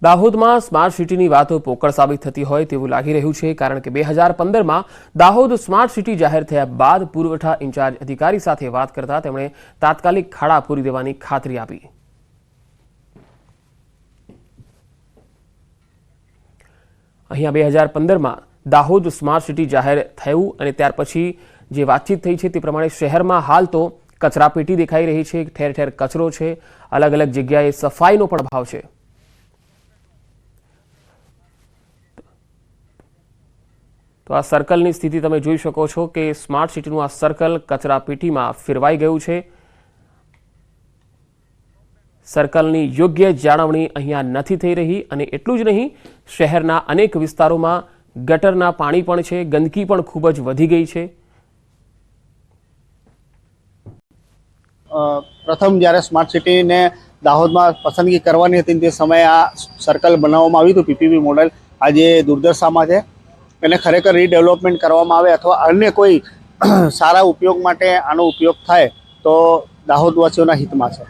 દાહોદમાં સ્માર્ટ સિટીની વાતો પોકળ સાબિત થતી હોય તેવું લાગી રહ્યું છે, કારણ કે 2015માં દાહોદ સ્માર્ટ સિટી જાહેર થયા બાદ પુરવઠા ઇન્ચાર્જ અધિકારી સાથે વાત કરતા તેમણે તાત્કાલિક ખાડા પૂરી દેવાની ખાતરી આપી. અહીંયા 2015માં દાહોદ સ્માર્ટ સિટી જાહેર થયું અને ત્યાર પછી જે વાતચીત થઈ છે તે પ્રમાણે શહેરમાં હાલ તો કચરાપેટી દેખાઈ રહી છે, ઠેર ઠેર કચરો છે, અલગ અલગ જગ્યાએ સફાઈનો પણ અભાવ છે. તો આ સર્કલની સ્થિતિ તમે જોઈ શકો છો કે સ્માર્ટ સિટીનું આ સર્કલ કચરાપેટીમાં ફેરવાઈ ગયું છે. સર્કલની યોગ્ય જાળવણી અહીંયા નથી થઈ રહી અને એટલું જ નહીં, શહેરના અનેક વિસ્તારોમાં ગટરના પાણી પણ છે, ગંદકી પણ ખૂબ જ વધી ગઈ છે. પ્રથમ જ્યારે સ્માર્ટ સિટીને દાહોદમાં પસંદગી કરવાની હતી તે સમયે આ સર્કલ બનાવવામાં આવ્યું હતું. પીપીપી મોડેલ આજે દુર્દશામાં છે. એને ખરેખર રીડેવલપમેન્ટ કરવામાં આવે અથવા અન્ય કોઈ સારા ઉપયોગ માટે આનો ઉપયોગ થાય તો દાહોદવાસીઓના હિતમાં છે.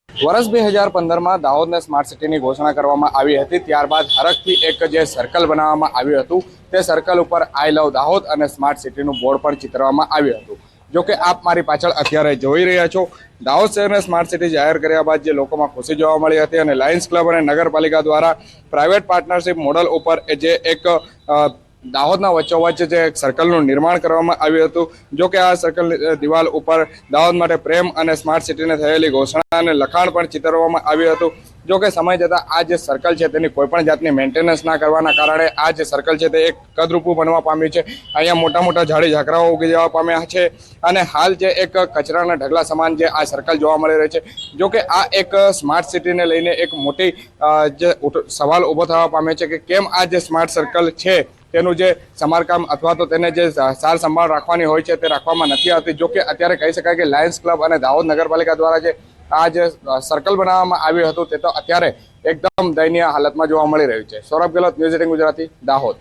વર્ષ 2015માં દાહોદને સ્માર્ટ સિટીની ઘોષણા કરવામાં આવી હતી. ત્યારબાદ હરખથી એક જે સર્કલ બનાવવામાં આવ્યું હતું તે સર્કલ ઉપર આઈ લવ દાહોદ અને સ્માર્ટ સિટીનું બોર્ડ પણ ચિતરવામાં આવ્યું હતું. જો કે આપ મારી પાછળ અત્યારે જોઈ રહ્યા છો, દાહોદ શહેરને સ્માર્ટ સિટી જાહેર કર્યા બાદ જે લોકોમાં ખુશી જોવા મળી હતી અને લાયન્સ ક્લબ અને નગરપાલિકા દ્વારા પ્રાઇવેટ પાર્ટનરશિપ મોડલ ઉપર જે એક દાહોદના વચ્ચોવચ્ચ જે સર્કલનું નિર્માણ કરવામાં આવ્યું હતું. જો કે આ સર્કલ દિવાલ ઉપર દાહોદ માટે પ્રેમ અને સ્માર્ટ સિટીને થયેલી ઘોષણા અને લખાણ પણ ચિતરવામાં આવ્યું હતું. જો કે સમય જતાં આ જે સર્કલ છે તેની કોઈપણ જાતની મેન્ટેનન્સ ના કરવાના કારણે આ જે સર્કલ છે તે એક કદરૂપું બનવા પામ્યું છે. અહીંયા મોટા મોટા ઝાડી ઝાકરાઓ ઉગી જવા પામ્યા છે અને હાલ જે એક કચરાના ઢગલા સમાન જે આ સર્કલ જોવા મળી રહી છે. જો કે આ એક સ્માર્ટ સિટીને લઈને એક મોટી જે સવાલ ઊભો થવા પામ્યો છે કે કેમ આ જે સ્માર્ટ સર્કલ છે તેનું જે સમારકામ અથવા તો તેને જે સાર સંભાળ રાખવાની હોય છે તે રાખવામાં નથી આવતી. જો કે અત્યારે કહી શકાય કે લાયન્સ ક્લબ અને દાહોદ નગરપાલિકા દ્વારા જે આ જે સર્કલ બનાવવામાં આવ્યું હતું તે તો અત્યારે એકદમ દયનીય હાલતમાં જોવા મળી રહ્યું છે. સૌરભ ગેહલોત, ન્યૂઝ 18 ગુજરાતી, દાહોદ.